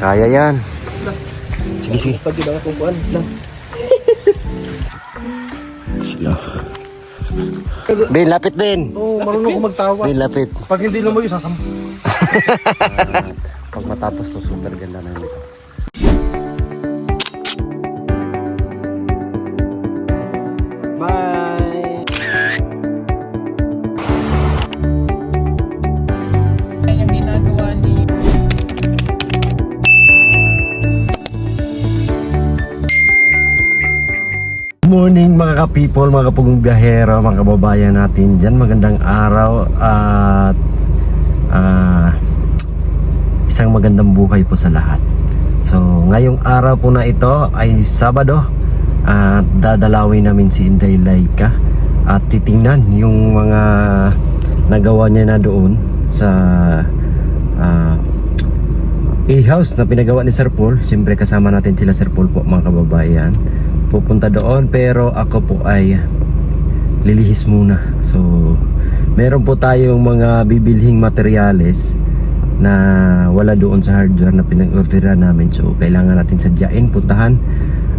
Kaya yan. Sige, sige. Pag di ba kukuhan lang. Slow. Ben, lapit Ben. Oo, marunong ko magtawa. Ben, lapit. Pag hindi lumayo, sasam. Pag matapos to, super ganda na nito. Bye! Ang ginagawa ni Morning mga ka-people, mga kapugong biyahero, mga kababayan natin dyan. Magandang araw at isang magandang buhay po sa lahat. So ngayong araw po na ito ay Sabado at dadalawin namin si Inday Laika at titingnan yung mga nagawa niya na doon sa A-house na pinagawa ni Sir Paul. Siyempre kasama natin sila Sir Paul po mga kababayan. Pupunta doon pero ako po ay lilihis muna. So meron po tayong mga bibilhing materyales na wala doon sa hardware na pinag-orderan namin. So kailangan natin sadyain, puntahan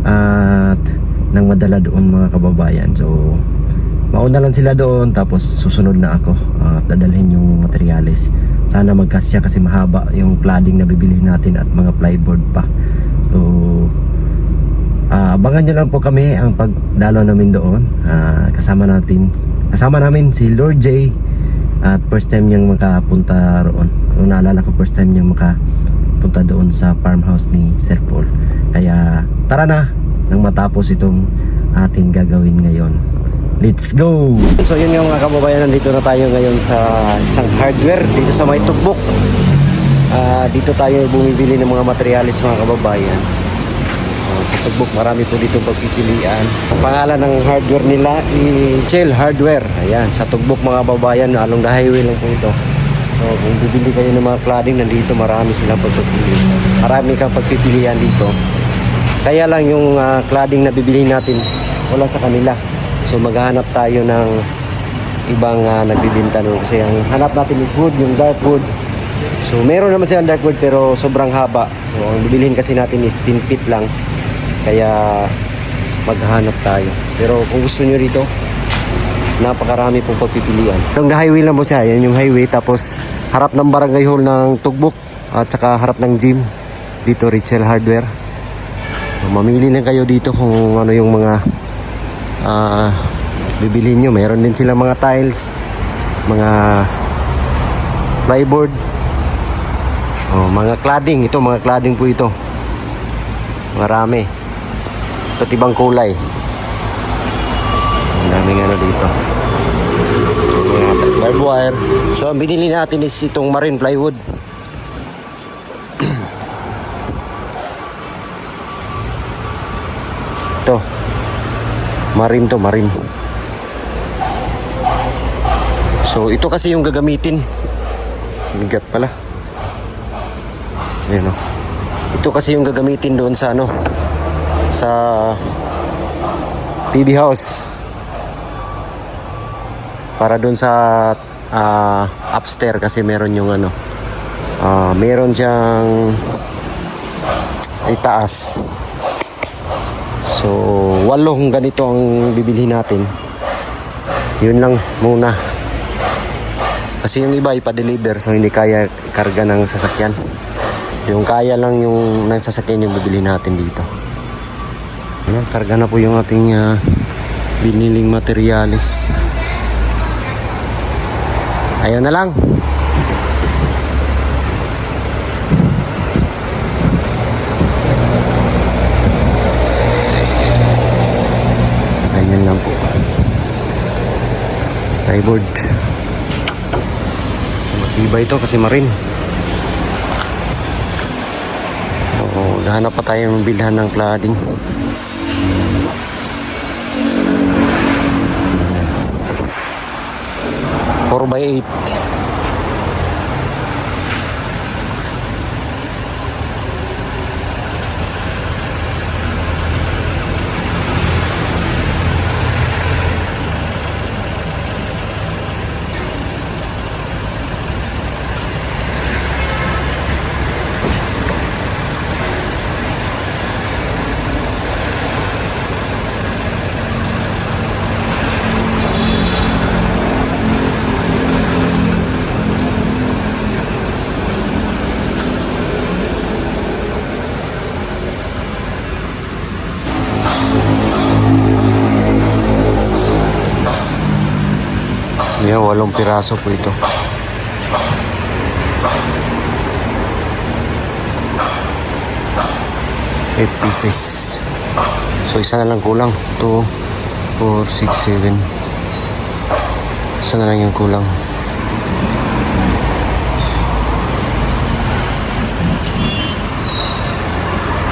at nang madala doon mga kababayan. So mauna lang sila doon tapos susunod na ako at dadalhin yung materyales. Sana magkasya kasi mahaba yung cladding na bibilhin natin at mga plyboard pa. So abangan nyo lang po kami ang pagdalo namin doon. Kasama namin si Lord J at first time niyang makapunta roon. Kung naalala ko, first time niyang makapunta doon sa farmhouse ni Sir Paul. Kaya tara na nang matapos itong ating gagawin ngayon. Let's go! So yun nga mga kababayan, nandito na tayo ngayon sa isang hardware dito sa may Tukbok. Dito tayo bumibili ng mga materyales mga kababayan. Sa Tukbok marami po dito pagpipilian. Pangalan ng hardware nila Shell Hardware. Ayan, sa Tukbok mga babayan, along the highway lang po ito. So kung bibili kayo ng mga cladding, nandito marami silang pagpipilian. Marami kang pagpipilian dito. Kaya lang yung cladding na bibili natin wala sa kanila. So maghahanap tayo ng ibang nagbibenta doon. Kasi ang hanap natin is wood, yung dark wood. So meron naman silang dark wood pero sobrang haba. So ang bibilhin kasi natin is 10 feet lang. Kaya maghanap tayo. Pero kung gusto nyo rito, napakarami pong pagpipilian. Yung highway lang po siya. Yan yung highway. Tapos harap ng barangay hall ng Tukbok. At saka harap ng gym. Dito Richel Hardware. So, mamili lang kayo dito kung ano yung mga bibilhin nyo. Meron din silang mga tiles, mga plyboard, mga cladding. Ito mga cladding po ito. Marami. Iba't ibang kulay. Ang daming ano dito. Barbed wire. So ang binili natin is itong marine plywood. Ito. Marine to, marine. So ito kasi yung gagamitin. Bigat pala. Ayan o. Ito kasi yung gagamitin doon sa ano, sa PB house. Para doon sa upstairs kasi meron yung ano, meron siyang itaas. So 8 ganito ang bibilhin natin. Yun lang muna. Kasi yung iba ipa-deliver so hindi kaya karga ng sasakyan. Yung kaya lang yung ng sasakyan yung bibilhin natin dito. Ayan, karga na po yung ating biniling materyales. Ayun na lang. Ayan lang po. Plyboard. Matibay ito kasi marine. Hanap pa tayo ng bilhan ng cladding. 4x8. Ayan, 8 piraso po ito. Eight pieces. So isa na lang kulang. 2, 4, 6, 7. Isa na lang yung kulang.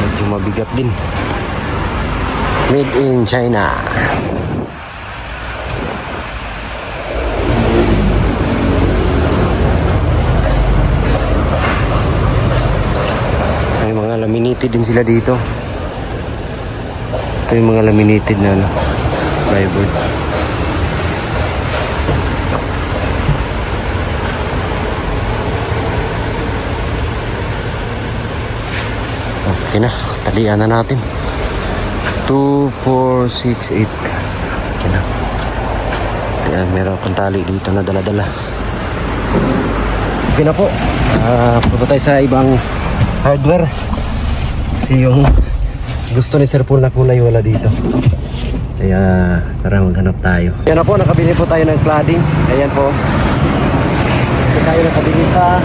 Medyo mabigat din. Made in China. May mga laminated din sila dito. Ito yung mga laminated na plywood. Okay na, talian na natin. 2, 4, 6, 8. Okay na. Ayan, meron akong tali dito na dala-dala. Okay na po. Punta tayo sa ibang hardware. Kasi yung gusto ni Sir Paul na kulay wala dito. Kaya tara maghanap tayo. Ayan na po, nakabili po tayo ng cladding. Ayan po. Ito tayo nakabili sa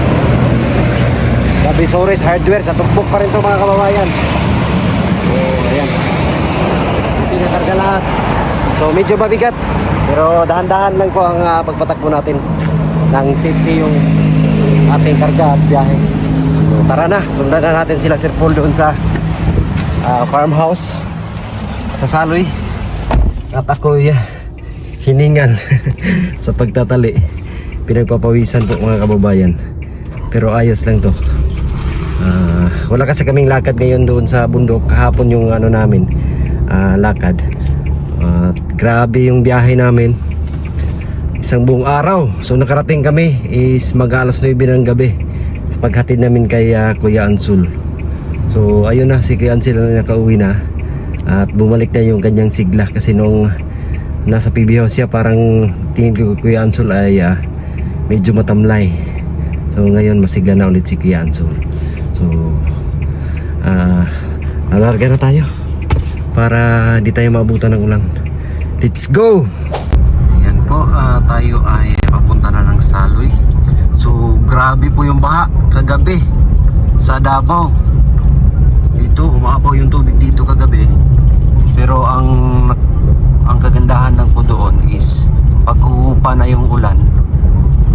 Gabisores Hardware. Sa tukbok pa rin to mga kababayan. So ayan. Pinakarga lahat. So medyo mabigat. Pero dahan-dahan lang po ang pagpatakbo natin ng safety yung ating karga at biyahe. So tara na, sundan na natin sila Sir Paul doon sa farmhouse sa Saloy. At ako'y hiningal sa pagtatali. Pinagpapawisan po mga kababayan. Pero ayos lang to. Wala kasi kaming lakad ngayon doon sa bundok. Kahapon yung ano namin lakad. Grabe yung biyahe namin. Isang buong araw. So nakarating kami is mag-alas 9 ng gabi. Paghatid namin kay Kuya Ansul. So ayun na, si Kuya Ansul na nakauwi na. At bumalik na yung kanyang sigla. Kasi nung nasa PB House siya, parang tingin ko Kuya Ansul ay medyo matamlay. So ngayon masigla na ulit si Kuya Ansul. So alarga na tayo para di tayo maabutan ng ulan. Let's go! Ayan po, tayo ay papunta na ng Saloy. So grabe po yung baha kagabi sa Davao. Dito umabaw yung tubig dito kagabi. Pero ang kagandahan lang po doon is pag uupa na yung ulan,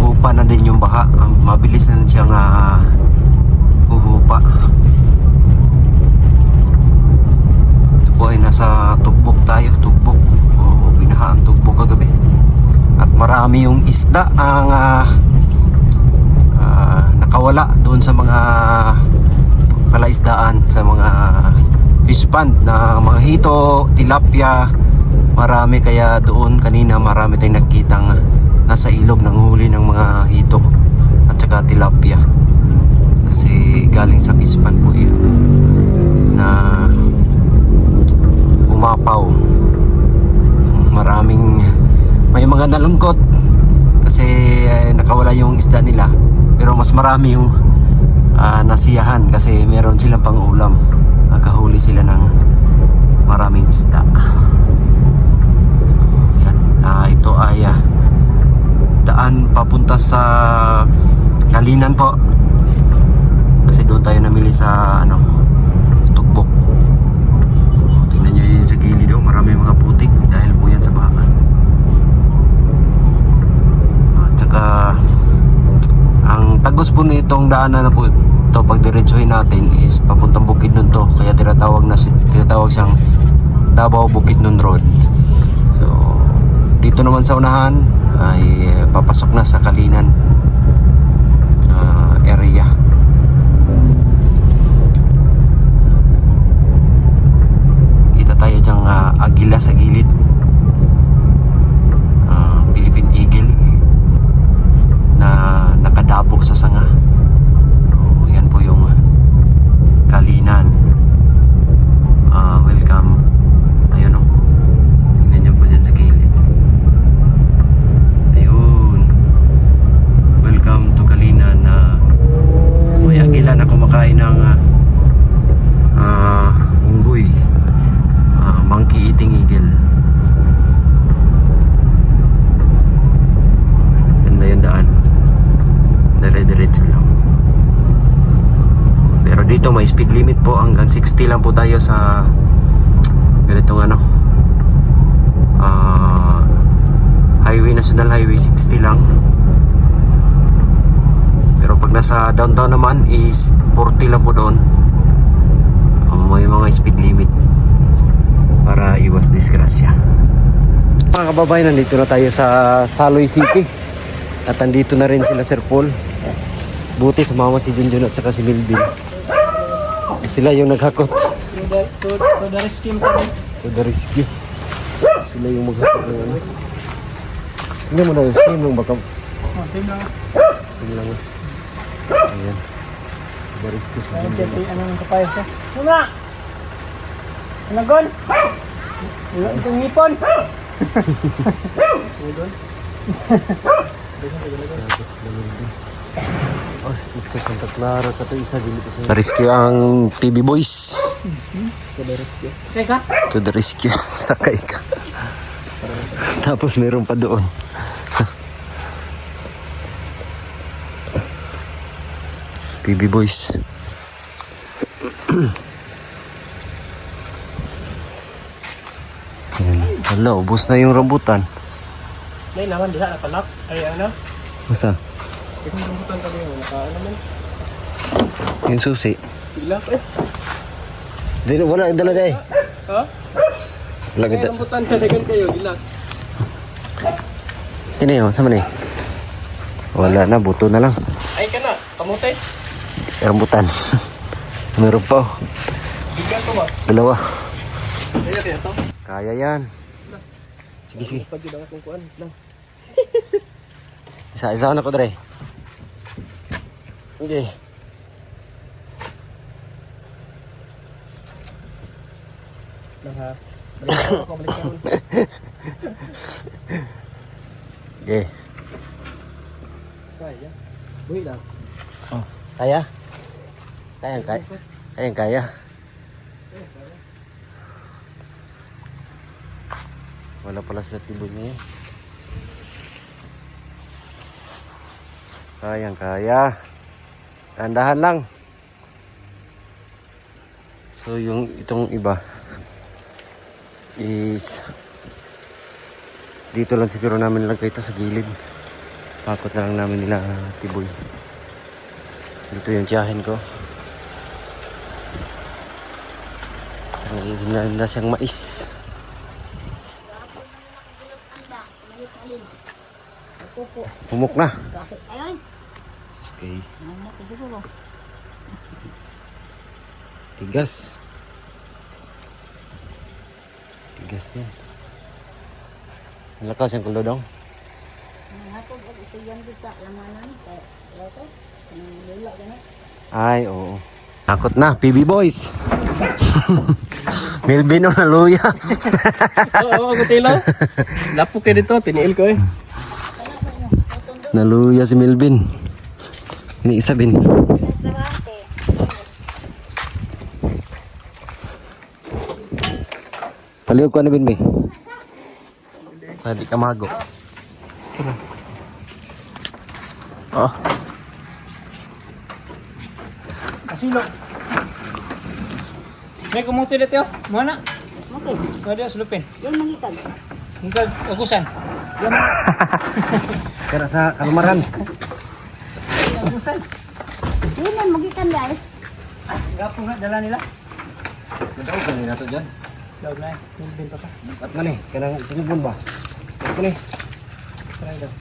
uupa na din yung baha. Mabilis na siyang uhupa. Ito po ay nasa Tugbok tayo. Tugbok. O binaha ang Tugbok kagabi. At marami yung isda ang nakawala doon sa mga palaisdaan, sa mga fish pond na mga hito, tilapia. Marami, kaya doon kanina marami tayong nakitang nasa ilog ng huli ng mga hito at saka tilapia. Kasi galing sa fish pond po yun na umapaw. May mga nalungkot kasi nakawala yung isda nila. Pero mas marami yung nasiyahan kasi meron silang pang ulam. Nakahuli sila ng maraming isda. So, yan. Ito ay daan papunta sa Kalinan po. Kasi doon tayo namili sa Tugbok. Tingnan nyo yun sa gilid daw. Marami mga putik dahil po yan sa baha. At saka ang tagos po nitong daanan na po ito, pag diretsuhin natin is papuntang Bukidnon to. Kaya tinatawag siyang Davao Bukidnon Road. So dito naman sa unahan ay papasok na sa Kalinan area. Kita tayo dyang agila sa gilid. Philippine Eagle na nakadabog sa sanga. Yan po yung Kalinan. Welcome. Ayun o. Tingnan nyo po dyan sa gilid. Ayun. Welcome to Kalinan dito may speed limit po, hanggang 60 lang po tayo sa ganitong ano, highway, national highway, 60 lang. Pero pag nasa downtown naman is 40 lang po doon. May mga speed limit para iwas disgrasya. Mga kababayan, nandito na tayo sa Saloy City at nandito na rin sila Sir Paul. Buti sumama si Junjun at saka si Milvin. Sila yung naghakot. To the rescue kami. To the rescue. Sila yung maghakot ng ano. Hindi mo na yung sinong baka. Sige lang. Sige lang. Ayan. To the rescue sa Junjun. Anong kapay ko? Muna! Nagon! Wala itong ngipon! Oh, ito Santa Clara ka to isa dili ko sa. Rescue ang PB Boys. Teka! To the rescue. Sakay ka. Tapos meron pa doon. PB Boys. Ayan. Hala, ubos na yung rambutan. Nay naman diha nakalak. Ay ano? Masa? Ito rambutan kami yung ano man. Yung susi. Bilak eh. Dili, wala yung dala day. Ha? Wala Ay kita. rambutan dalagan kayo bilak. Ini yun, sama ni. Wala na, buto na lang. Ay kana, kamote. Rambutan. Meron pa oh. Bigyan ko ba? Dalawa. Kaya to. Kaya yan. Sige, sige. Pag ginawa kong kuan lang. Isa-isa na ko, Dre. Okay. Lang ha. Balik ako balik ako. Okay. Kaya. Buhi lang. Oh, kaya? Kaya. Kaya. Wala pala sa tibod niya. Kaya. Dahan-dahan lang. So yung itong iba is dito lang siguro namin lagay ito sa gilid. Pakot na lang namin nila tiboy. Dito yung tiyahin ko. Hina siyang mais. Humok na. Okay. Tigas. Tigas din. Lakas yung kulodong. Ay, oo. Takot na, PB Boys. Milvin o naluya. Oo, ako tilaw. Lapo kayo dito, tiniil ko eh. Naluya si Milvin. Iniisa bin. Palihog ko ano bin, Bi? Tadi ka mago. Sige. Oh. Asilo. May kumuti dito yo. Mana? Okay. Kada sulupin. Yan mangitag. Hingkag agusan. Kaya sa kalumaran. Agusan. Yan yan magitan guys. Gapo nga dala nila. Ganda ko kanina to dyan. Daw na. Milbin pa pa. At man eh, kanang tinubon ba? Ito ni. Try daw.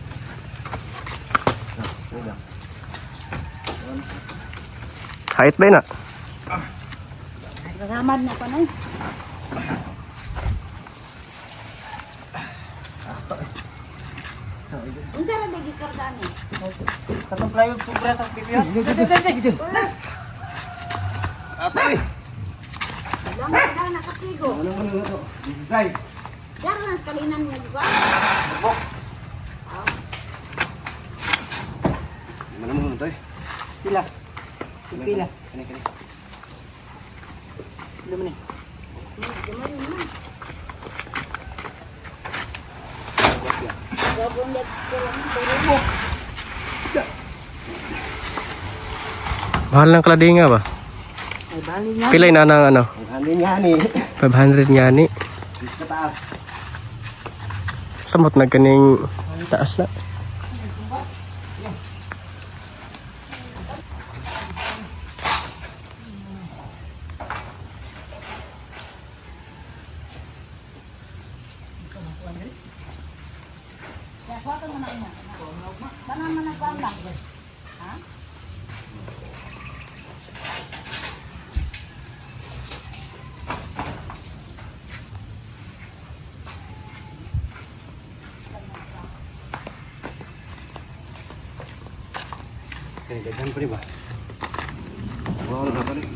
Height ba na? Ramad na pa na. Unsa ra dagi kargaan ni? Katong plywood sobra sa pipiya. Ate! Lang ka nakatigo. Ano ito? This is size. Daro na kalinan niya di ba? Mana mo ito eh? Pila. Pila. Kani. Pila man eh. Gamay naman. Gabon net ko lang pero Mahal ng kladinga ba? Pilay na ng ano? Ang hanin nga ni. 500 nga ni. Sa taas. Samot na kaning taas na. Kaya daghan pa rin ba? Wow, na pa rin.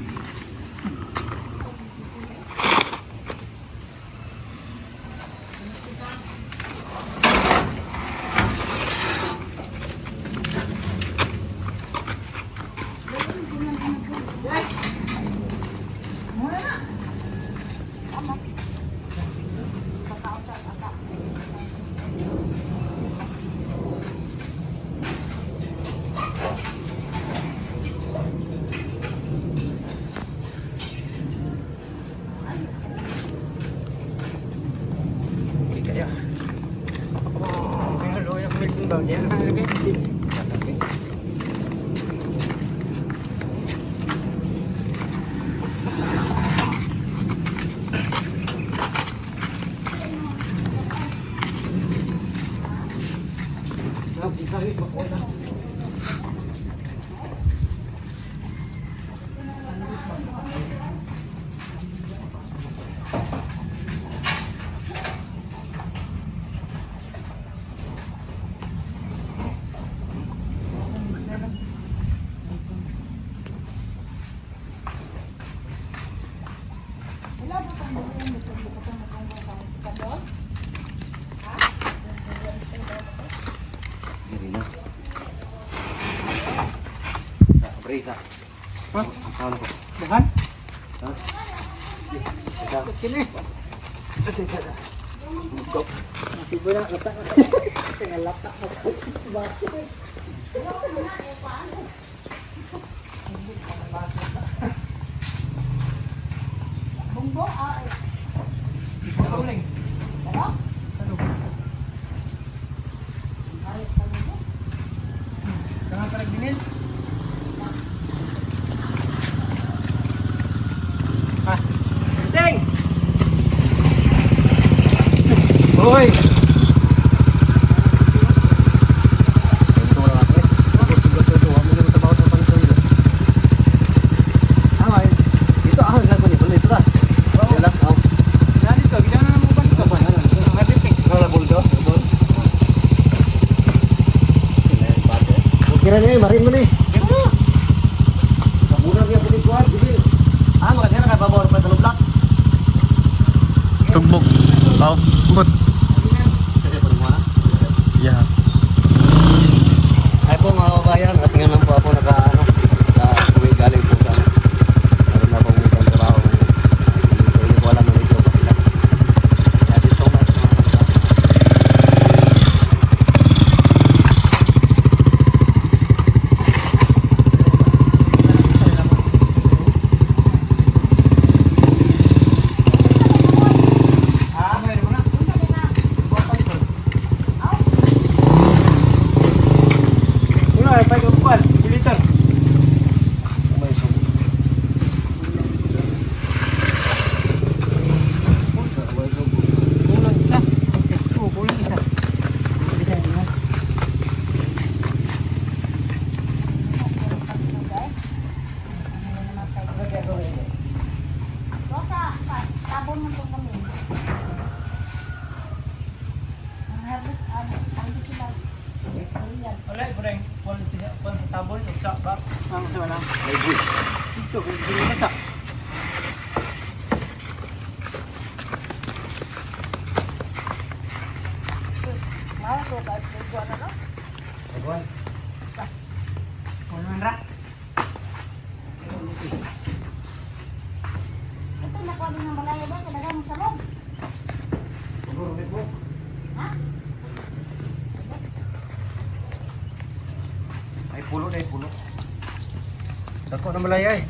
Isa. Hah? Ano ko? Dahan? Ha? Isa. Kini. Isa. Siguro na lata. Tinggal lata. Bunggo, ay. Uling. Ano? Jangan tarik dingin. Ah, sing. Oi. Kira ni marin mo ni. Kamunan niya pulis kuan, dibil. Makanya ka pabor pa tulog blocks. Tugbok. Oh, but Sa siya pa mo. yeah. Ay po mga kabayan, at ngayon lang po ako uwi galing po sa meron na pong itong trabaho ngayon. Hindi ko alam na ito kapila. Thank you so much mga kabayan. Tabon mo itong kami. Ang harvest, ano sila? Korean. Wala, bureng. Wala tidak pun tabon ucap bab. Ang wala. Itu ini masak. Mahal ko ba? Ito ano no? Agwan. Kunan ra. Ito nakuha din ng malaya ba? Talaga mo sa loob. Siguro ulit mo. Ha? Ay pulo na pulo. Dako na malaya eh.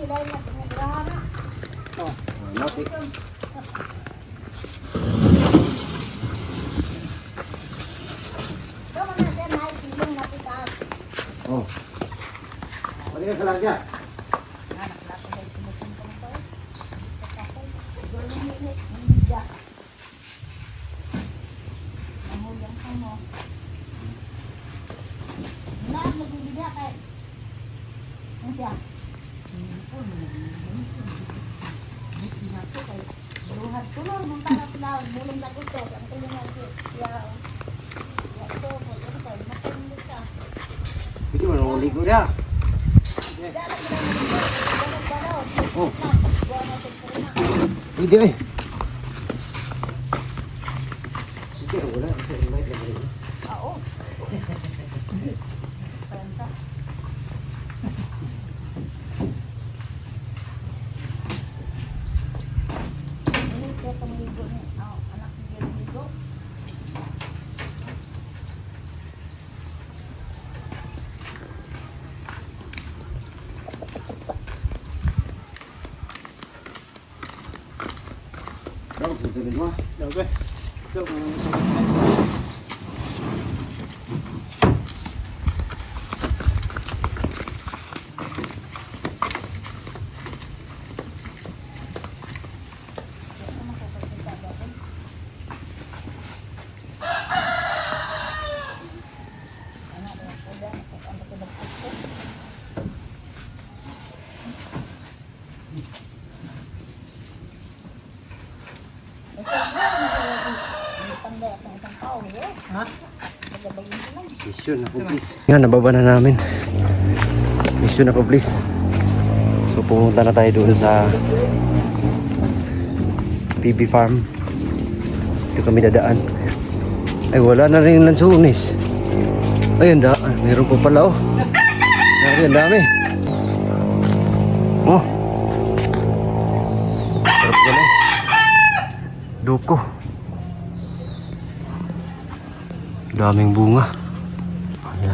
Nilay na pinagrahan na. Lapit. Tama na siya, nice. Ilong na pitas. Oh. Balik ka lang dyan. Hindi mo nang uligo na. Oh. Hindi eh. Sige, wala. Oo. Ini kaya pamigo ni anak ni Migo. Đâu, từ từ qua. Được rồi. Được. Mission accomplished. Yan, nababa na namin. Mission accomplished. So pumunta na tayo doon sa PB Farm. Dito kami dadaan. Ay, wala na rin yung lansunis. Ay, ang meron pa pala oh. Ay, ang dami. Oh. Sarap pala. Duko. Daming bunga. Ayan.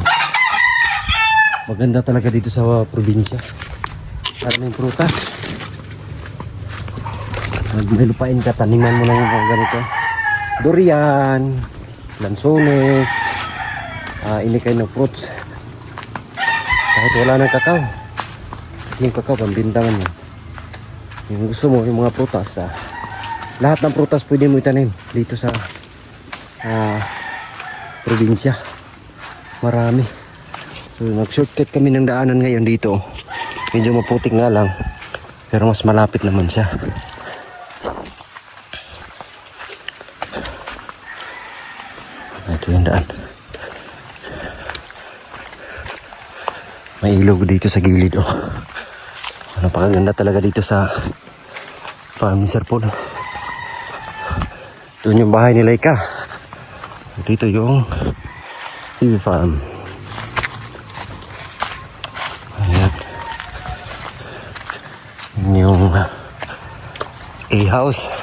Maganda talaga dito sa probinsya. Maraming prutas. Pag may lupain ka, taniman mo lang yung mga ganito. Durian, lansones, inikay ng fruits. Kahit wala ng kakao. Kasi yung kakao, pambintangan mo. Yung gusto mo, yung mga prutas. Lahat ng prutas pwede mo itanim dito sa probinsya. Marami. So nag-shortcut kami ng daanan ngayon dito. Medyo maputik nga lang, pero mas malapit naman siya. Ito yung daan. May ilog dito sa gilid oh. Napakaganda talaga dito sa farm ni Sir Paul. Doon yung bahay ni Laika. Dito yung PB Farm. Ayan. Yung A-house.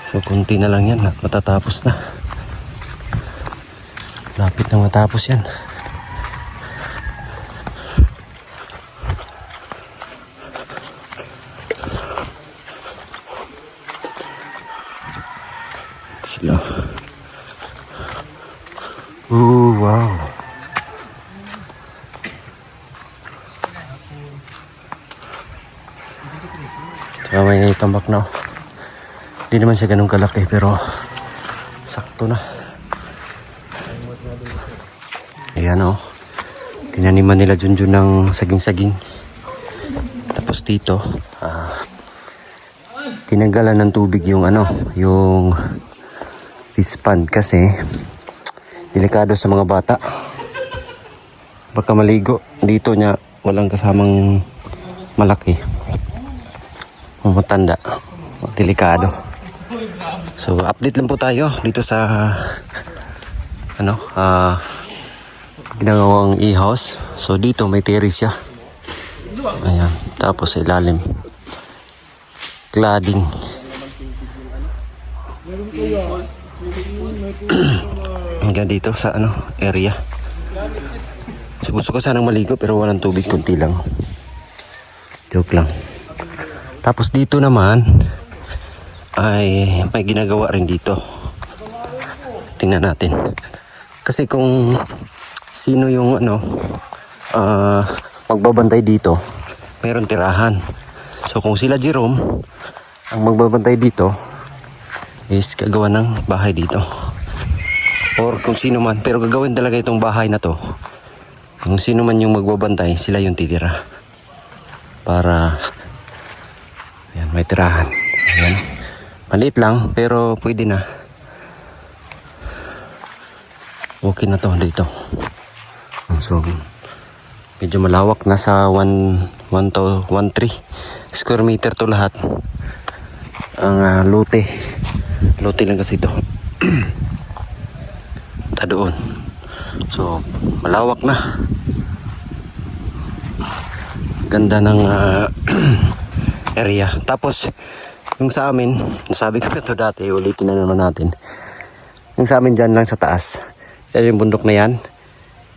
So kunti na lang yan at matatapos na. Lapit na matapos yan. Sila. Wow. Saka may tambak na. Hindi naman siya ganun kalaki pero sakto na. Ayan o. Tinaniman nila dyan ng saging-saging. Tapos dito tinanggalan ng tubig yung yung pispan kasi delikado sa mga bata. Baka maligo dito niya, walang kasamang malaki. Matanda. Delikado. So update lang po tayo dito sa ginagawang e-house. So dito may terrace siya. Ayan. Tapos sa ilalim cladding. Hanggang dito sa area. So gusto ko sanang maligo pero walang tubig, kunti lang. Joke lang. Tapos dito naman ay may ginagawa rin dito. Tingnan natin. Kasi kung sino yung magbabantay dito, meron tirahan. So kung sila Jerome ang magbabantay dito, is gagawa ng bahay dito. Or kung sino man, pero gagawin talaga itong bahay na to. Kung sino man yung magbabantay, sila yung titira. Para ayan, may tirahan. Ayan. Maliit lang, pero pwede na. Okay na to dito. So, medyo malawak. Nasa 1 to 1.3 square meter to lahat. Ang lote. Lote lang kasi ito. Ta doon. So, malawak na. Ganda ng area. Tapos, yung sa amin, nasabi ko na ito dati, ulitin na naman natin. Yung sa amin dyan lang sa taas. Yan yung bundok na yan.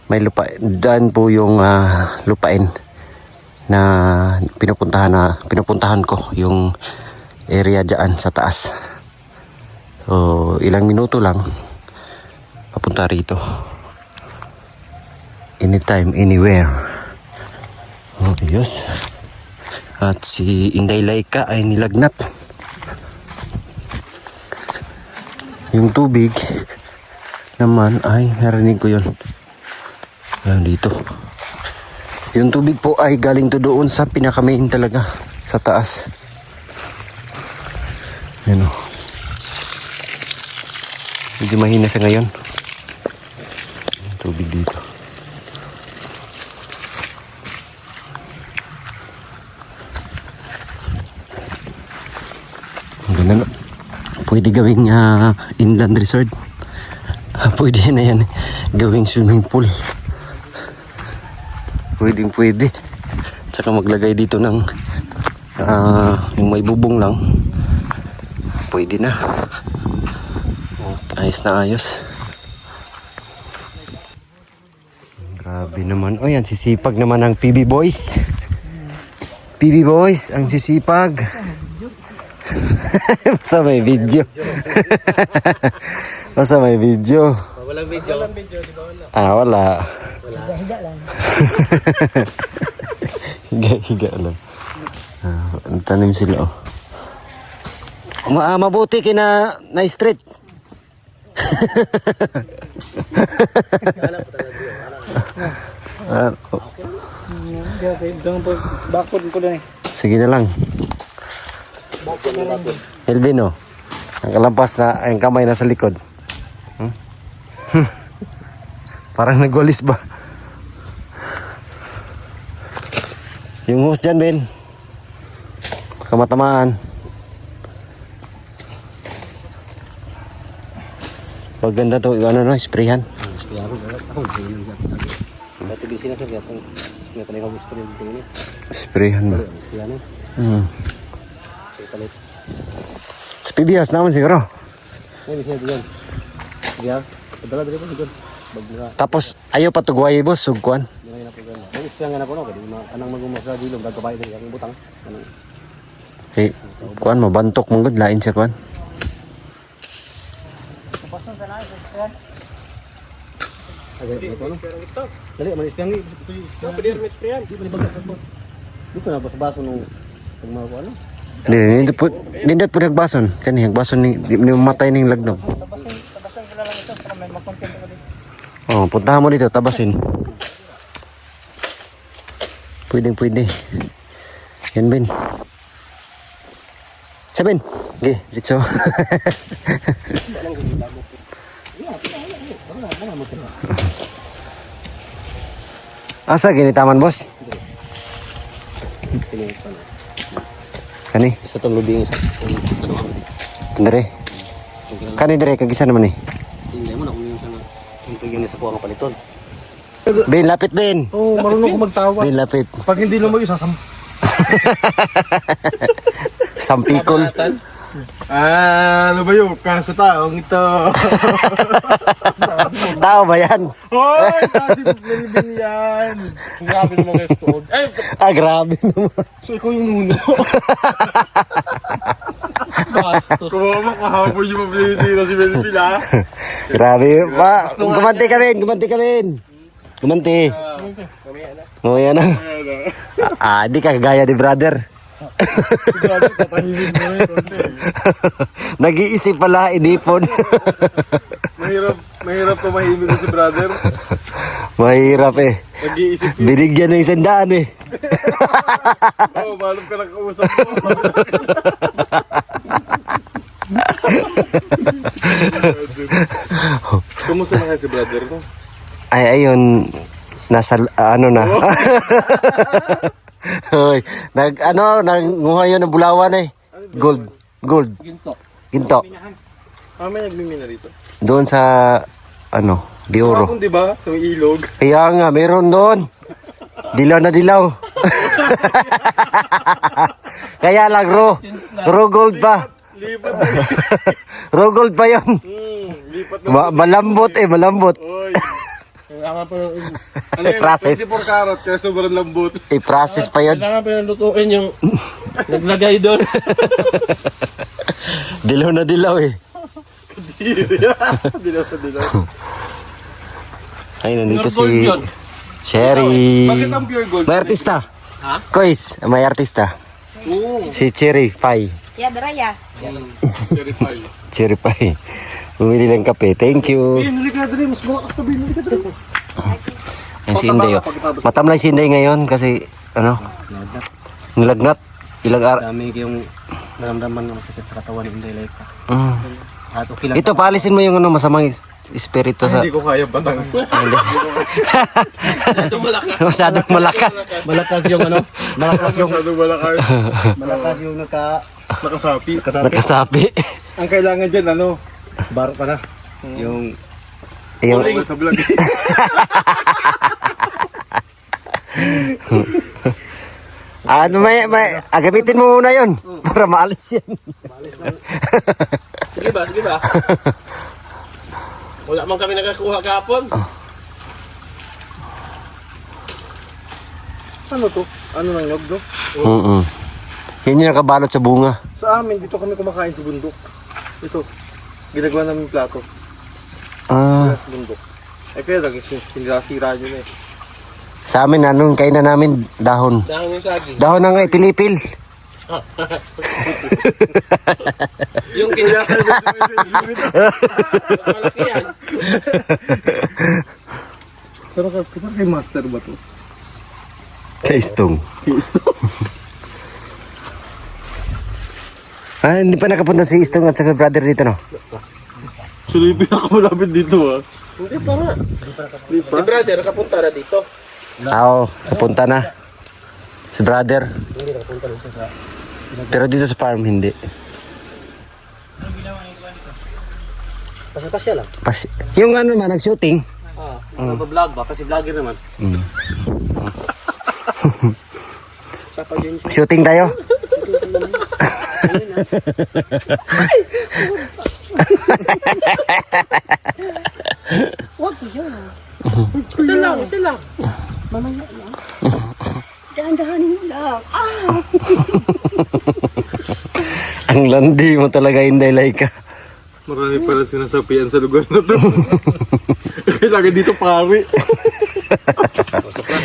May lupa, dyan po yung lupain na pinupuntahan ko. Yung area dyan sa taas. So, ilang minuto lang, papunta rito. Anytime, anywhere. Oh, Diyos. At si Inday Laika ay nilagnat. Yung tubig naman ay narinig ko yun. Ayan dito. Yung tubig po ay galing to doon sa pinaka-main talaga. Sa taas. Ayan o. Medyo mahina sa ngayon. Yung tubig dito. Ganda na. Pwede gawing inland resort. Pwede na yan. Gawing swimming pool. Pwede. Tsaka maglagay dito ng yung may bubong lang. Pwede na. Ayos na ayos. Grabe naman. O yan, sisipag naman ang PB Boys. PB Boys, ang sisipag. Basta may video. Basta may video. Walang video. Walang video, di ba wala? Wala. Higa lang. Higa lang. Tanim sila oh. Mabuti kina na street. Bakod ko lang eh. Sige na lang. Elvino, ang kalampas na, ang kamay na sa likod. Parang nagwalis ba? Yung hose dyan, Ben. Kamatamaan. Pag ganda to, ano na, sprayhan. Sprayhan ba? Sa PBS naman siguro. Tapos ayaw pa tugway boss, sugkuan. Okay, kuan mabantok mong gud lain siya kuan. Dali, manisprayhan. Pwede rin manisprayhan. Di ba nibagak sa po? Dito na, basa-baso nung pagmawa ano? Hindi po nagbason. Kani nagbason ni matay ning lagnog. Tabasin ko lang ito para may makontent ko dito. Oh, puntahan mo dito, tabasin. Pwede. Yan, Ben. Sa Ben. Okay, dito. Asa gini taman, boss? Kani? Isa itong lubing isa. Dire. Kani dire kagisa naman eh. Hindi mo na kung yung sana. Yung pagyan sa kuha ng paliton. Ben, lapit Ben. Oo, marunong ko magtawa. Ben, lapit. Pag hindi lumayo, sasam. Sampikol. Ano ba yun? Kaso taong ito. Tao ba yan? Hoy! Kasi Melvin yan. Grabe naman kayo sa tuod. Ay! Grabe naman. So ikaw yung nuno. Kumama kahapon yung mability na si Melvin ha. Grabe. Gumanti ka rin. Gumanti. Mamaya na. Di ka gaya ni brother. Grabe, tatahimik mo rin. Nag-iisip pala, inipon. Mahirap tumahimik ko si brother. Mahirap eh. Nag-iisip yun. Binigyan ng 100 eh. Oo, malap ka ng kausap mo. Kumusta na kayo si brother mo? Ay, ayun. Nasa, ano na. Hoy, nanguha yun ng bulawan eh. Gold. Ginto. May nagmimina rito. Doon sa, di oro. Kapon diba? Sa may ilog. Kaya nga, meron doon. Dilaw na dilaw. Kaya lang, raw gold pa. Lipat na. Raw gold pa yun. Lipat na. Malambot eh, malambot. Oy. Kailangan pa yung... Ano yun? Process. 24 karat kaya sobrang lambot. I-process pa yun. Kailangan pa yung lutuin yung naglagay doon. Dilaw na dilaw eh. Dilaw sa dilaw. Ay, nandito Pure gold si yun. Cherry. Bakit ang pure gold? May artista. Ha? Kois, may artista. Oo. Si Cherry Pie. Ya, Daraya. Verify. Cherry Pie. Bumili ng kape. Thank you. Nalik ka dali. Mas malakas na nalik ka dali. Ang si Inday. Matamlay si Inday ngayon kasi, nilagnat. Ilang araw. Dami yung naramdaman ng sakit sa katawan ng Inday Laika. At okay lang. Ito, paalisin mo yung masamang espiritu sa... Hindi ko kaya batang. Masyadong malakas. Malakas yung malakas yung Masyadong malakas. malakas yung Nakasapi. Nakasapi. Ang kailangan dyan baro pa na. Yung Yung, Wala sa vlog. gamitin mo muna yun para maalis yan. Sige ba? Wala man kami nakakuha kahapon. Ano to? Ano nang nyog do? Yan yung nakabalot sa bunga. Sa amin, dito kami kumakain sa bundok. Ito. Ginagawa namin plato. Sa bundok. Kaya lagi sinira nyo na eh. Sa amin, anong kainan namin? Dahon. Dahon yung saging. Dahon ng ipilipil. Yung kinakain malaki yan. Pero kay master ba to? Kaistong. Hindi pa nakapunta si Istong at saka brother dito, no? Actually, pinakamalapit dito Hindi pa nga. Si brother, nakapunta na dito. Oo, napunta na. Si brother. Pero dito sa farm, hindi. Pasya lang. Yung naman, nag-shooting. Nagpa-vlog ba? Kasi vlogger naman. Shooting tayo. Isa lang. Dahan-dahanin mo lang. Ang landi mo talaga, Inday Laika. Marami pala sinasapian sa lugar na to. Kailangan dito pari.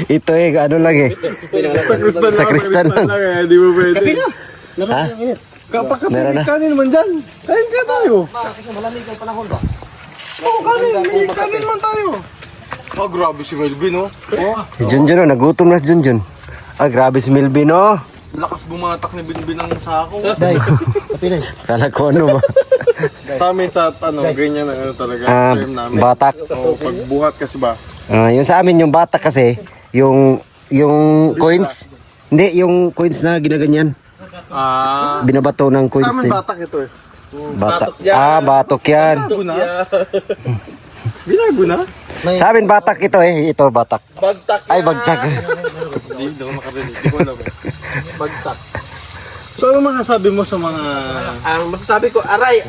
Ito lang eh. Sa kristan lang. Hindi mo pwede. Ha? Kapag Meron na. kanin naman dyan. Kain kaya tayo. Kasi malamig ang panahon ba? Oo, kanin man tayo. Grabe si Melvin Si Junjun, nagutom na si Junjun. Grabe si Melvin, Lakas bumatak ni Binbin ng sako. Day, kapilay. Kala ko ano ba? Sa amin sa ganyan talaga. Term namin. Batak. Pagbuhat kasi ba? Yung sa amin, yung batak kasi, yung coins, hindi, yung coins na ginaganyan. Binabato ng Sa coins amin din. batak ito eh. Batak. Batok yan. Binago na? Sa amin, batak ito eh. Ito, batak. Bagtak Ay, bagtak. Hindi ako makarinig. Hindi ko alam. Bagtak. So ano masasabi mo sa mga... Ang masasabi ko, aray!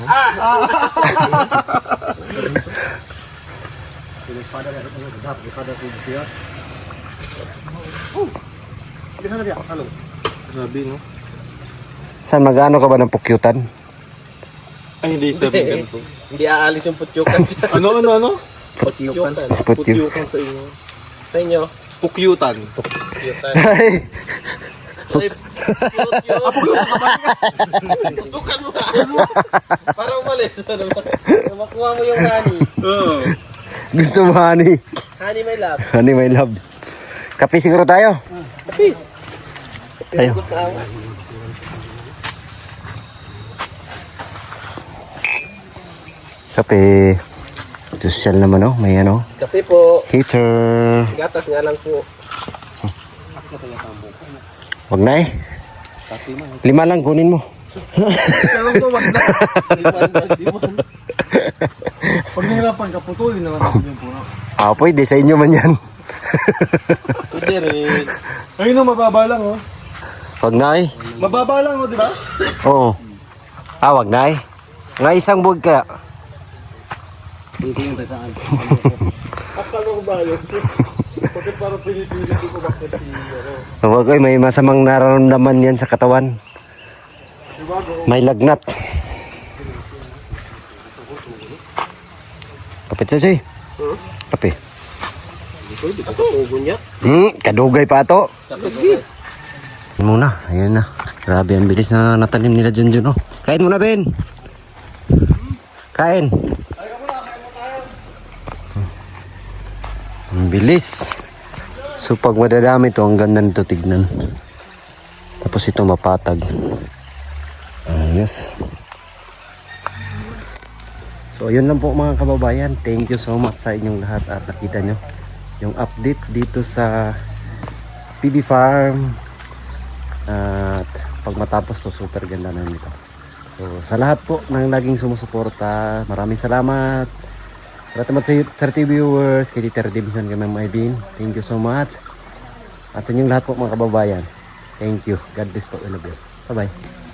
Grabe, no? Saan magano ka ba ng pukyutan? Ay, hindi sabi ganito. Hindi aalis yung putyukan dyan. Ano? Putyukan. Putyo. Putyukan sa inyo. Sa inyo. Pukyutan. Putyukan. Ay, Ay, Tusukan mo nga. Para umalis. Makuha mo yung honey. Oo. gusto mo honey. Honey, my love. Honey, my love. Kape siguro tayo. Tayo. Good na ako. Kape. Social naman oh, may ano. Kape po. Heater. Gatas nga lang po. Wag na eh. 5 lang kunin mo. Pero to, wag na. Diman. Pag nahirapan ka, putulin na lang natin yung puno. Ah, pwede sa inyo man yan. Pwede rin. Ayun o, mababa lang oh. Wag na eh. Mababa lang oh, di ba? Oo. Ah, wag na eh. Nga isang bug kaya. Akala ko ba yun? Bakit parang pinipilit ko bakit Wag ay may masamang nararamdaman yan sa katawan. May lagnat. Kapit sa siya. Kape. Pwede ka tugon niya. Kadugay pa to. Kapit. Muna, ayan na. Grabe, ang bilis na natanim nila Junjun, oh. Kain muna, Ben. Kain. Ang bilis. So, pag madadami to, ang ganda nito tignan. Tapos ito mapatag. Ayos. So, yun lang po mga kababayan. Thank you so much sa inyong lahat at nakita nyo yung update dito sa PB Farm. At pag matapos to, super ganda na nito. So, sa lahat po ng laging sumusuporta, maraming salamat. Sa lahat naman sa TV viewers, kay Tita Redemption, kay Ma'am Irene, thank you so much. At sa inyong lahat po mga kababayan, thank you. God bless po. I love you. Bye-bye.